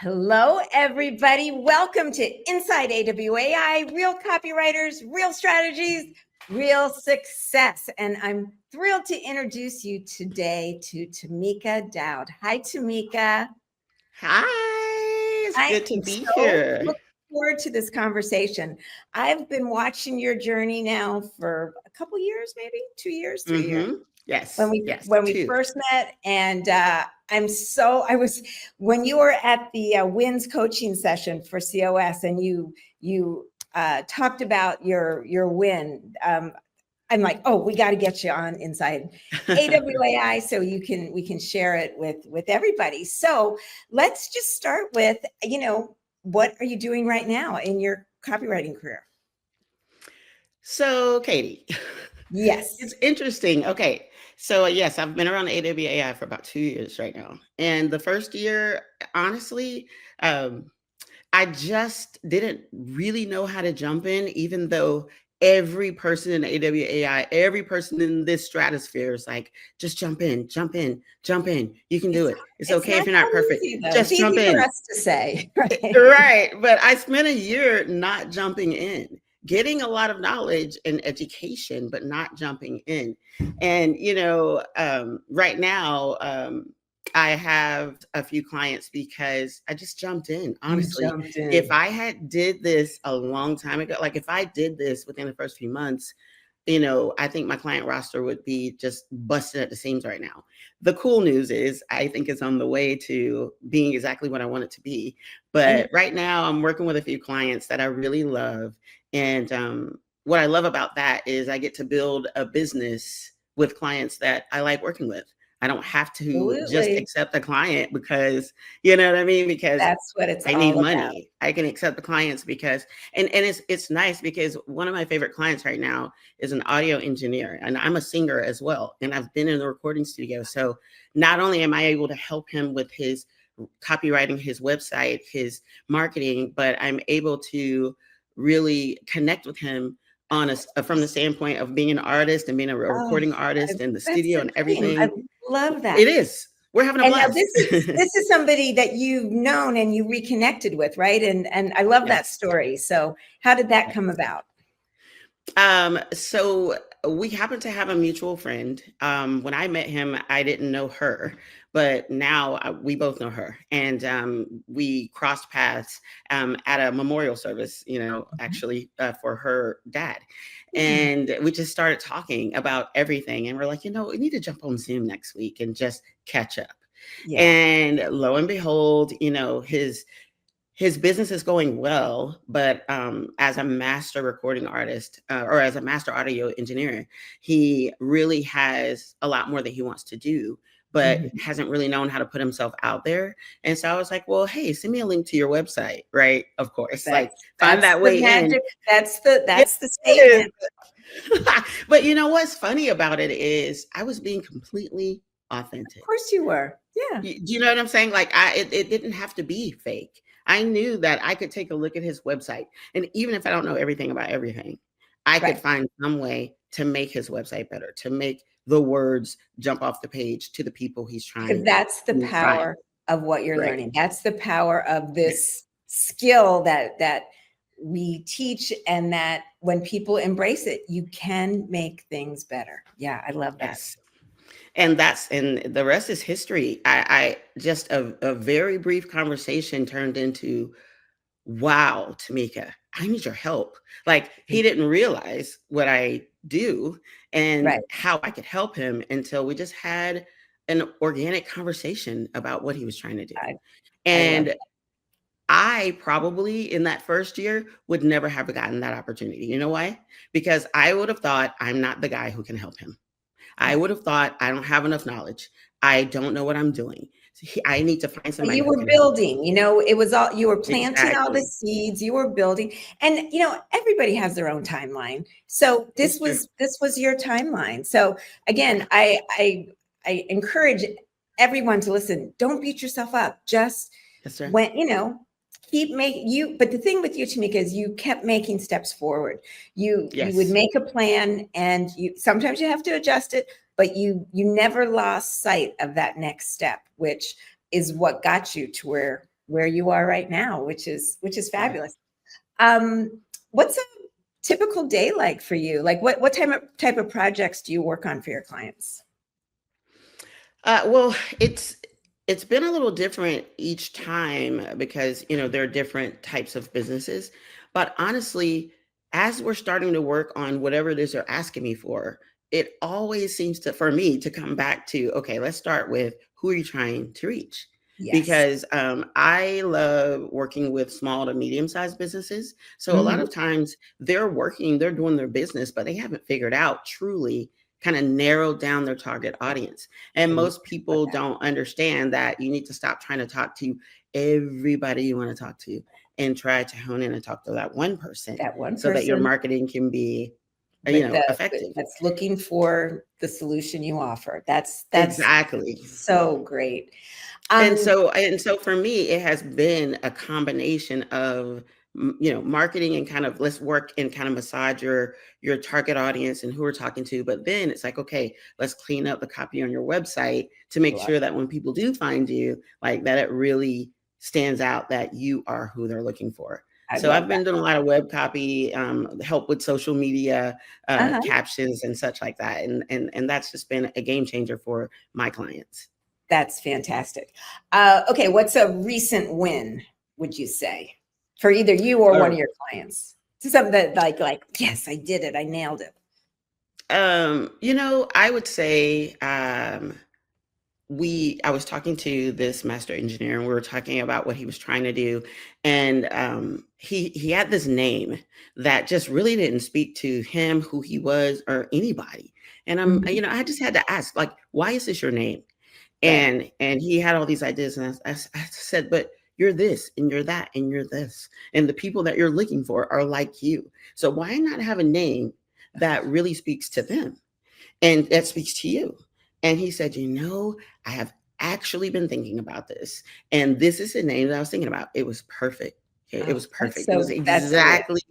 Hello, everybody. Welcome to Inside AWAI, real copywriters, real strategies, real success. And I'm thrilled to introduce you today to Tammica Dowd. Hi, Tammica. Hi, it's good to be so here. Looking forward to this conversation. I've been watching your journey now for a couple years, maybe 2 years, 3 years. Yes. When we first met, and when you were at the WINS coaching session for COS, and you talked about your win. I'm like, oh, we got to get you on Inside AWAI so we can share it with everybody. So let's just start with, what are you doing right now in your copywriting career? So, Katie. Yes. It's interesting. Okay. So, yes, I've been around AWAI for about 2 years right now. And the first year, honestly, I just didn't really know how to jump in, even though every person in AWAI, every person in this stratosphere is like, just jump in, jump in, jump in. You can do it. It's okay if you're not perfect. Just jump in. For us to say. Right. But I spent a year not jumping in, getting a lot of knowledge and education, but not jumping in. And, right now, I have a few clients because I just jumped in. Honestly, if I had did this a long time ago, like if I did this within the first few months, I think my client roster would be just busted at the seams right now. The cool news is I think it's on the way to being exactly what I want it to be. But right now I'm working with a few clients that I really love. And what I love about that is I get to build a business with clients that I like working with. I don't have to just accept a client because, you know what I mean? Because that's what it's I need money. I can accept the clients because, and it's nice because one of my favorite clients right now is an audio engineer, and I'm a singer as well. And I've been in the recording studio. So not only am I able to help him with his copywriting, his website, his marketing, but I'm able to really connect with him from the standpoint of being an artist and being a recording artist in the studio and everything. I love that. It is. We're having a blast. This is somebody that you've known and you reconnected with, right? And I love that story. So how did that come about? So we happen to have a mutual friend. When I met him, I didn't know her, but now we both know her. And we crossed paths at a memorial service, actually for her dad. And we just started talking about everything. And we're like, we need to jump on Zoom next week and just catch up. Yeah. And lo and behold, his business is going well, but as a master recording artist or as a master audio engineer, he really has a lot more that he wants to do, but hasn't really known how to put himself out there. And so I was like, well, hey, send me a link to your website, right? Of course, find that way in. That's the statement. But what's funny about it is I was being completely authentic. Of course you were. Yeah. Do you know what I'm saying? Like it didn't have to be fake. I knew that I could take a look at his website. And even if I don't know everything about everything, I could find some way to make his website better, to make the words jump off the page to the people he's trying. Because that's the power of what you're learning. That's the power of this skill that we teach, and that when people embrace it, you can make things better. Yeah, I love that. Yes. And the rest is history. I just a very brief conversation turned into, wow, Tammica, I need your help. Like he didn't realize what I do and how I could help him until we just had an organic conversation about what he was trying to do. And I probably in that first year would never have gotten that opportunity. You know why? Because I would have thought I'm not the guy who can help him. I would have thought I don't have enough knowledge. I don't know what I'm doing. I need to find somebody. You were building, it was all, you were planting all the seeds, you were building, and everybody has their own timeline. So this was your timeline. So again, I encourage everyone to listen. Don't beat yourself up. Just keep making but the thing with you, Tammica, is you kept making steps forward. You would make a plan, and sometimes you have to adjust it, but you never lost sight of that next step, which is what got you to where where you are right now, which is Yeah. fabulous. What's a typical day like for you? Like what type of projects do you work on for your clients? Well, it's been a little different each time because there are different types of businesses. But honestly, as we're starting to work on whatever it is they're asking me for, it always seems to for me to come back to, okay, let's start with who are you trying to reach? Yes. Because I love working with small to medium sized businesses. So a lot Mhm. of times they're doing their business, but they haven't figured out truly kind of narrowed down their target audience. And I love most people that. don't understand that you need to stop trying to talk to everybody you want to talk to and try to hone in and talk to that one person That one so that your person marketing can be, with effective. that's looking for the solution you offer. That's Exactly. so great. And Um, so for me, it has been a combination of marketing and kind of let's work and kind of massage your target audience and who we're talking to. But then it's like, okay, let's clean up the copy on your website to make love sure that when people do find you, like that it really stands out that you are who they're looking for. I So love I've that. been doing a lot of web copy, help with social media, Uh-huh. captions and such like that, and that's just been a game changer for my clients. That's fantastic. Okay, what's a recent win, would you say, for either you or one of your clients? Something that like, yes, I did it. I nailed it. I would say I was talking to this master engineer and we were talking about what he was trying to do. And he had this name that just really didn't speak to him, who he was, or anybody. And Mhm. I just had to ask, like, why is this your name? Right. And he had all these ideas, and I said, but you're this and you're that and you're this, and the people that you're looking for are like you. So why not have a name that really speaks to them and that speaks to you? And he said, I have actually been thinking about this, and this is the name that I was thinking about. It was perfect. It Oh, was perfect. It was that's so rich. exactly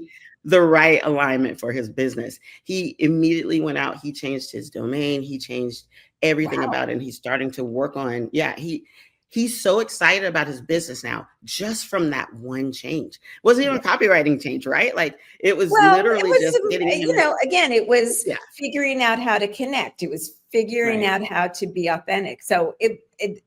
the right alignment for his business. He immediately went out, he changed his domain, he changed everything Wow. about it, and he's starting to work on, he's so excited about his business now just from that one change. Wasn't even a copywriting change, right? Like it was Well, it literally was just getting him. again, it was Yeah, figuring out how to connect. It was figuring right. out how to be authentic. So it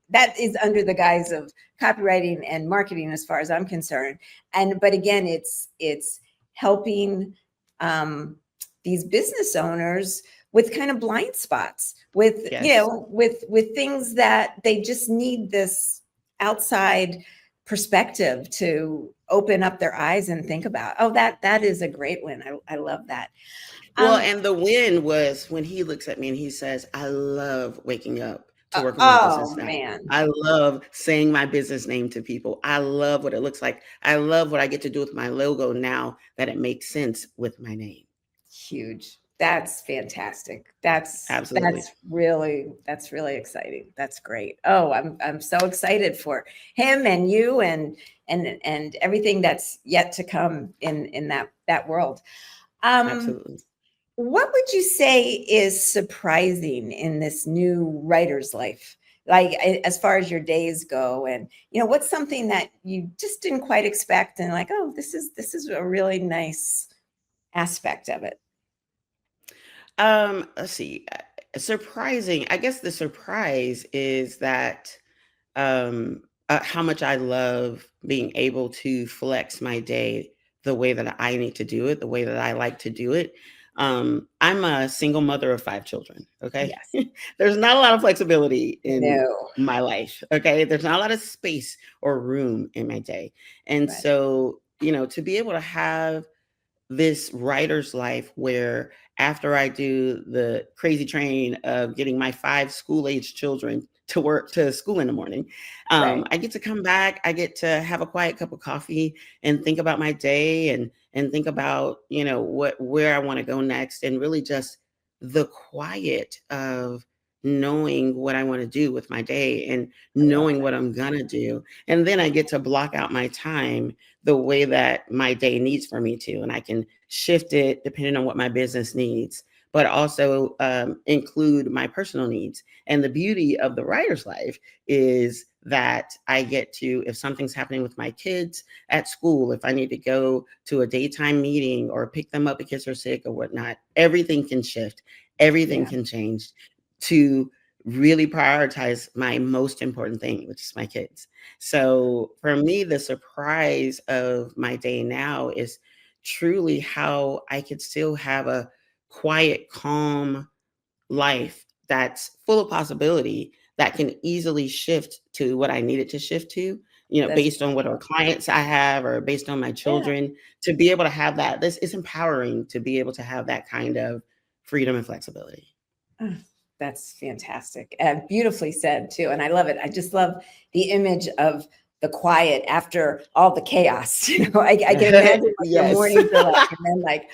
that is under the guise of copywriting and marketing, as far as I'm concerned. But again, it's helping um, these business owners with kind of blind spots, with Yes. with things that they just need this outside perspective to open up their eyes and think about. Oh, that is a great win. I love that. Well, Um, and the win was when he looks at me and he says, I love waking up to work on my business oh now. man, I love saying my business name to people. I love what it looks like. I love what I get to do with my logo now that it makes sense with my name. huge. That's fantastic. That's Absolutely. that's really exciting. That's great. Oh, I'm so excited for him and you and everything that's yet to come in that world. Um, Absolutely. What would you say is surprising in this new writer's life? Like as far as your days go, and what's something that you just didn't quite expect, and like, oh, this is a really nice aspect of it. Let's see. Surprising. I guess the surprise is that how much I love being able to flex my day the way that I need to do it, the way that I like to do it. I'm a single mother of 5 children. Okay. Yes. There's not a lot of flexibility in No. my life. Okay. There's not a lot of space or room in my day. And Right. so, to be able to have this writer's life where after I do the crazy train of getting my 5 school-age children to work to school in the morning, Right. I get to come back. I get to have a quiet cup of coffee and think about my day and think about where I want to go next, and really just the quiet of knowing what I want to do with my day and I love knowing what I'm gonna do. And then I get to block out my time the way that my day needs for me to. And I can shift it depending on what my business needs, but also include my personal needs. And the beauty of the writer's life is that I get to, if something's happening with my kids at school, if I need to go to a daytime meeting or pick them up because they're sick or whatnot, everything can shift, everything can change to really prioritize my most important thing, which is my kids. So for me, the surprise of my day now is truly how I could still have a quiet, calm life that's full of possibility that can easily shift to what I need it to shift to, That's based on what our clients I have or based on my yeah. children, to be able to have that. This is empowering to be able to have that kind of freedom and flexibility. Oh, that's fantastic and beautifully said too. And I love it. I just love the image of the quiet after all the chaos. I can imagine what your Yes. mornings are like, and then like,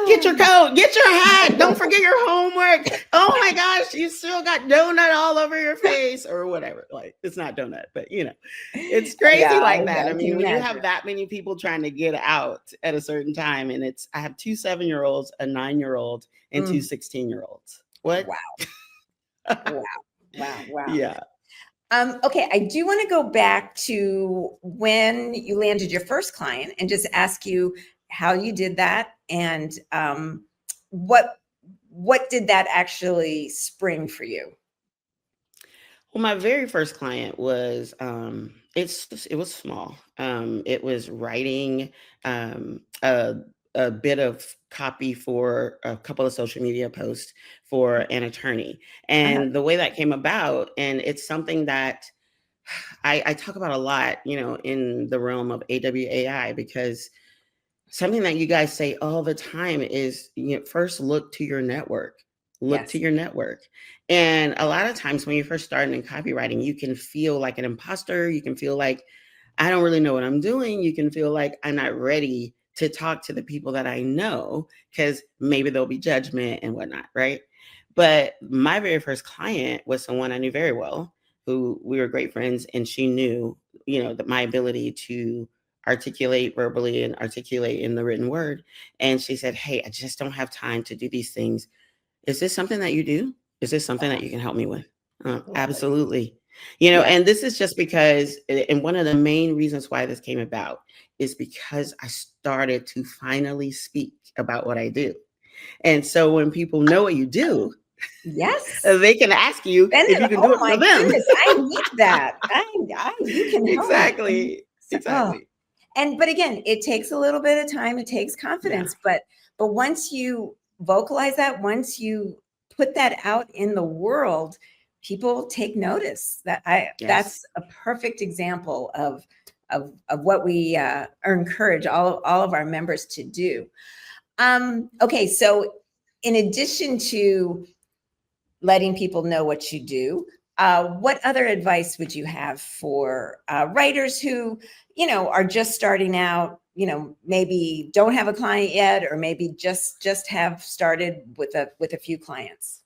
Get your coat, get your hat. Don't forget your homework. Oh my gosh, you still got donut all over your face or whatever. Like, it's not donut, but it's crazy yeah, like that. I can mean, when you imagine. have that many people trying to get out at a certain time, and I have 2 7-year-olds, a 9-year-old, and 2 16-year-olds. What? Wow. Wow. Yeah. Okay, I do want to go back to when you landed your first client and just ask you how you did that and what did that actually spring for you? Well, my very first client was it was small. It was writing um, a a bit of copy for a couple of social media posts for an attorney, Uh-huh. and the way that came about, and it's something that I talk about a lot, in the realm of AWAI, because something that you guys say all the time is, first look to your network. Look to Yes. your network. And a lot of times when you're first starting in copywriting, you can feel like an imposter. You can feel like, I don't really know what I'm doing. You can feel like I'm not ready to talk to the people that I know because maybe there'll be judgment and whatnot, right? But my very first client was someone I knew very well, who we were great friends, and she knew, that my ability to articulate verbally and articulate in the written word. And she said, "Hey, I just don't have time to do these things. Is this something that you do? Is this something that you can help me with?" Love it. Absolutely. Yes. And this is just because, and one of the main reasons why this came about is because I started to finally speak about what I do. And so when people know what you do, Yes. they can ask you Then if you can do oh it my for them. goodness, I need that. You can help me. Exactly. Oh, Exactly. but again, it takes a little bit of time. It takes Yeah. confidence, but once you vocalize that, once you put that out in the world, people take notice. Yes. That's a perfect example of what we encourage all of our members to do. Okay, so in addition to letting people know what you do, what other advice would you have for writers who, are just starting out, maybe don't have a client yet, or maybe just have started with a few clients?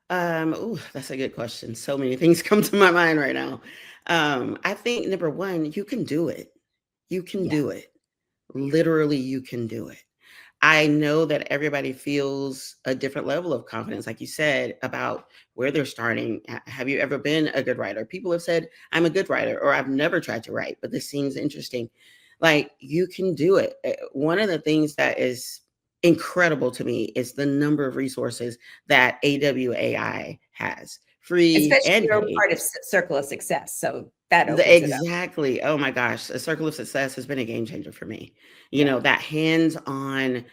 That's a good question. So many things come to my mind right now. I think number one, you can do it. You can Yeah. do it. Literally, you can do it. I know that everybody feels a different level of confidence, like you said, about where they're starting. Have you ever been a good writer? People have said, I'm a good writer, or I've never tried to write, but this seems interesting. Like, you can do it. One of the things that is incredible to me is the number of resources that AWAI has, free Especially and you're paid. part of Circle of Success, so that opens it up. Exactly. Oh my gosh. A circle of success has been a game changer for me. Yeah. That hands on,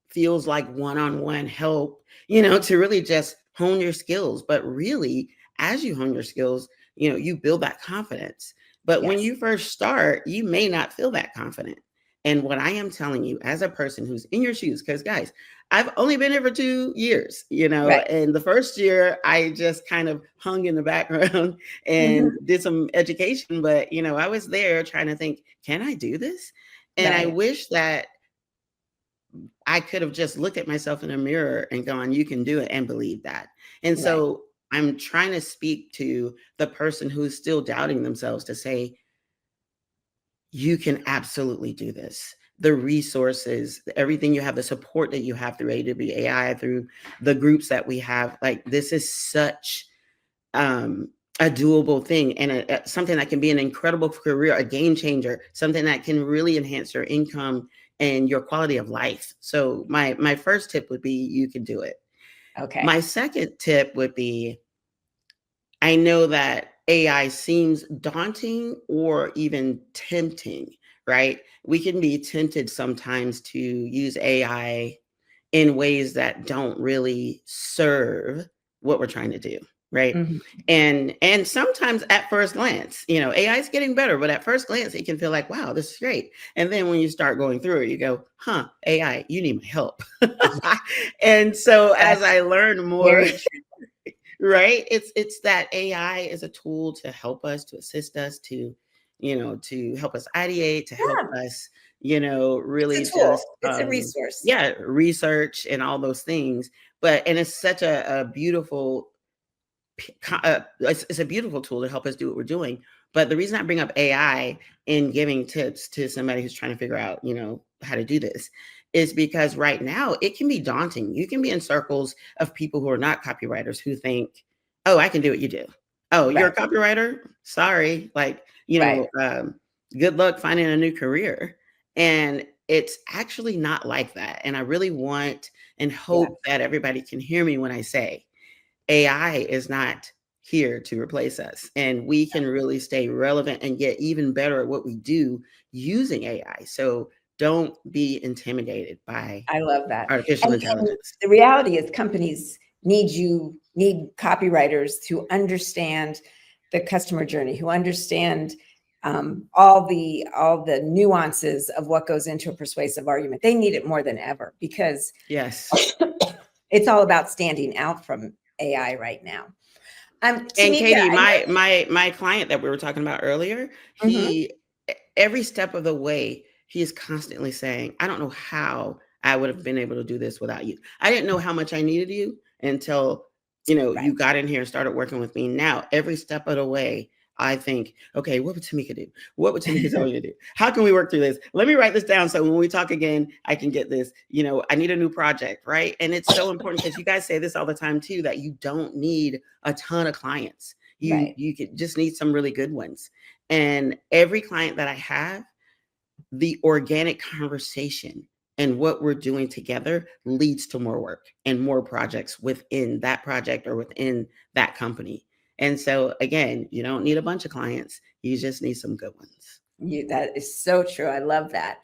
feels like one on one help, to really just hone your skills. But really, as you hone your skills, you build that confidence. But when Yes. you first start, you may not feel that confident. And what I am telling you, as a person who's in your shoes, because guys, I've only been here for 2 years, Right. and the first year I just kind of hung in the background and Mhm. did some education, but I was there trying to think, can I do this? And I Right. wish that I could have just looked at myself in a mirror and gone, you can do it, and believe that. And Right. so I'm trying to speak to the person who's still doubting themselves to say, you can absolutely do this. The resources, everything you have, the support that you have through AWAI, through the groups that we have, like, this is such a doable thing and something that can be an incredible career, a game changer, something that can really enhance your income and your quality of life. So my first tip would be you can do it. Okay. My second tip would be, I know that AI seems daunting or even tempting, right? We can be tempted sometimes to use AI in ways that don't really serve what we're trying to do, right? Mhm. And sometimes at first glance, AI is getting better, but at first glance it can feel like, wow, this is great. And then when you start going through it, you go, huh, AI, you need my help. And so as Yes. I learn more, Very true. right, it's that AI is a tool to help us, to assist us, to help us ideate, to help Yeah. us, It's really a tool. just It's a resource. yeah, research and all those things. And it's such a beautiful it's a beautiful tool to help us do what we're doing. But the reason I bring up AI in giving tips to somebody who's trying to figure out, how to do this is because right now it can be daunting. You can be in circles of people who are not copywriters who think, oh, I can do what you do. Oh, you're a Right. copywriter? Sorry. Like, Right. good luck finding a new career. And it's actually not like that. And I really want and Yeah. hope that everybody can hear me when I say, AI is not here to replace us, and we can really stay relevant and get even better at what we do using AI. So don't be intimidated by I love that. artificial And intelligence. the reality is companies need copywriters to understand the customer journey, who understand all the nuances of what goes into a persuasive argument. They need it more than ever because Yes. it's all about standing out from AI right now. And Tamika, Katie, I my client that we were talking about earlier, know. Mhm. he every step of the way, he is constantly saying, I don't know how I would have been able to do this without you. I didn't know how much I needed you until, Right. you got in here and started working with me. Now, every step of the way, I think, okay, what would Tamika do? What would Tamika tell you to do? How can we work through this? Let me write this down so when we talk again, I can get this. I need a new project, right? And it's so important because you guys say this all the time too, that you don't need a ton of clients. You Right. you could just need some really good ones. And every client that I have, the organic conversation and what we're doing together leads to more work and more projects within that project or within that company. And so again, you don't need a bunch of clients. You just need some good ones. That is so true. I love that.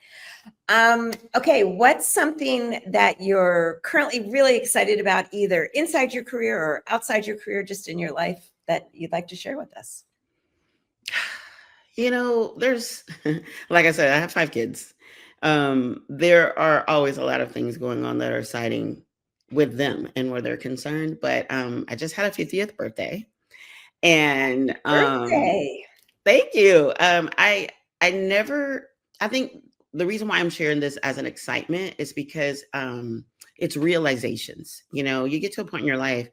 Okay, what's something that you're currently really excited about, either inside your career or outside your career, just in your life, that you'd like to share with us? There's, like I said, I have 5 kids. There are always a lot of things going on that are exciting with them and where they're concerned. But I just had a 50th birthday, and Birthday. thank you. I never. I think the reason why I'm sharing this as an excitement is because it's realizations. You get to a point in your life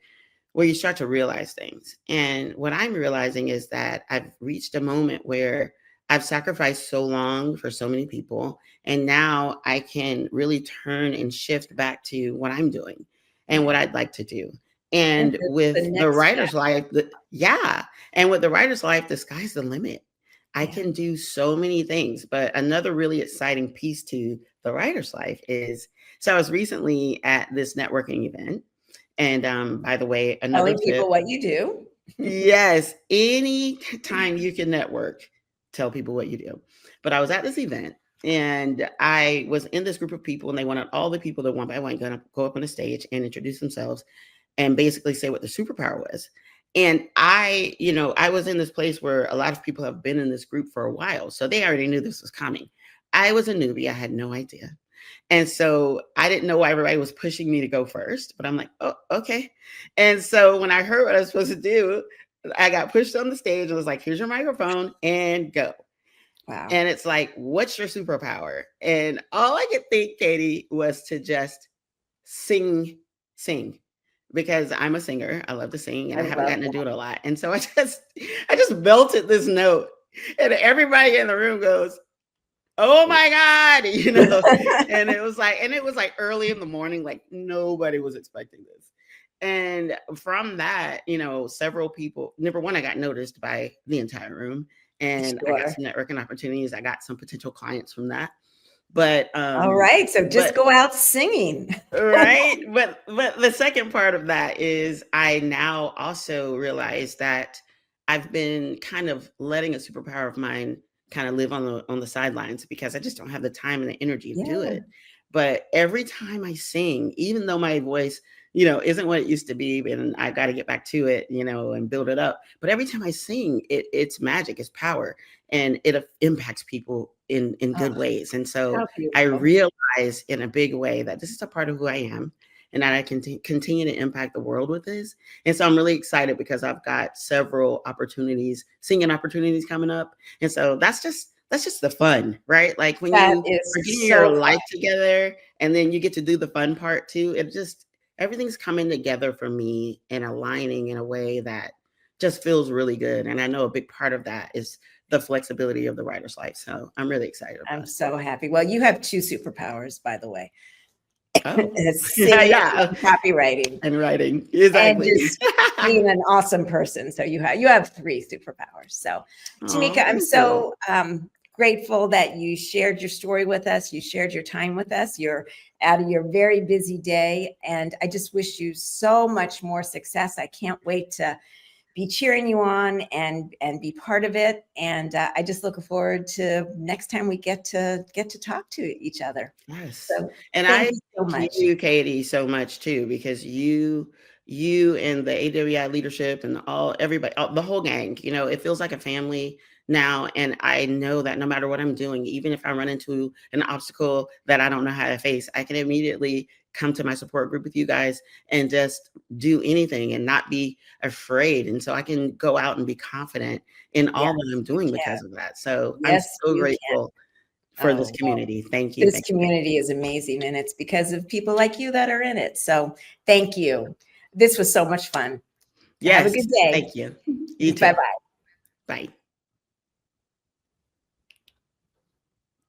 where you start to realize things. And what I'm realizing is that I've reached a moment where I've sacrificed so long for so many people. And now I can really turn and shift back to what I'm doing and what Yeah. I'd like to do. And And the with the next writer's chapter. life, yeah. And with the writer's life, the sky's the limit. I Yeah. can do so many things. But another really exciting piece to the writer's life is, so I was recently at this networking event. And by the way, another Telling tip, people what you do. yes, any time you can network, tell people what you do. But I was at this event and I was in this group of people, and they wanted all the people that one by one going to go up on the stage and introduce themselves and basically say what the superpower was. And I was in this place where a lot of people have been in this group for a while. So they already knew this was coming. I was a newbie. I had no idea. And so I didn't know why everybody was pushing me to go first, but I'm like, oh, okay. And so when I heard what I was supposed to do, I got pushed on the stage and was like, here's your microphone and go. Wow. And it's like, what's your superpower? And all I could think, Katie, was to just sing, because I'm a singer. I love to sing and I I haven't love gotten to do that. it a lot. And so I just belted this note, and everybody in the room goes, oh my God, and it was like early in the morning, like nobody was expecting this. And from that, you know, several people, number one, I got noticed by the entire room, and I got Sure. some networking opportunities. I got some potential clients from that. But All right. So just but go out singing. right. But the second part of that is I now also realize that I've been kind of letting a superpower of mine kind of live on the sidelines because I just don't have the time and the energy to do Yeah. it. But every time I sing, even though my voice, you know, isn't what it used to be, and I've got to get back to it, you know, and build it up. But every time I sing, it's magic, it's power, and it impacts people in Oh, good ways. And so how I beautiful. realize in a big way that this is a part of who I am and that I can continue to impact the world with this. And so I'm really excited because I've got several opportunities, singing opportunities coming up. And so that's just the fun, right? Like when That you are is getting your so life fun. together and then you get to do the fun part too. It just everything's coming together for me and aligning in a way that just feels really good. And I know a big part of that is the flexibility of the writer's life. So I'm really excited I'm about it. so happy. Well, you have two superpowers, by the way. Oh, yeah, Singing yeah. and copywriting, And writing. and Exactly. just being an awesome person. So you have three superpowers. So Oh, Tammica, I'm thank you. so grateful that you shared your story with us. You shared your time with us. You're out of your very busy day, and I just wish you so much more success. I can't wait to be cheering you on and be part of it. And I just look forward to next time we get to talk to each other. Yes. So And thank I you so thank much. you, Katie, so much too, because you and the AWI leadership and everybody, the whole gang, you know, it feels like a family now. And I know that no matter what I'm doing, even if I run into an obstacle that I don't know how to face, I can immediately come to my support group with you guys and just do anything and not be afraid. And so I can go out and be confident in Yes, all that I'm you doing can. because of that. So I'm Yes, so you can. grateful for this Oh, well, community. Thank you. this Thank you. Thank you. community is amazing, and it's because of people like you that are in it. So thank you. This was so much fun. Have a Yes. good day. Thank you. You Bye too. bye. Bye.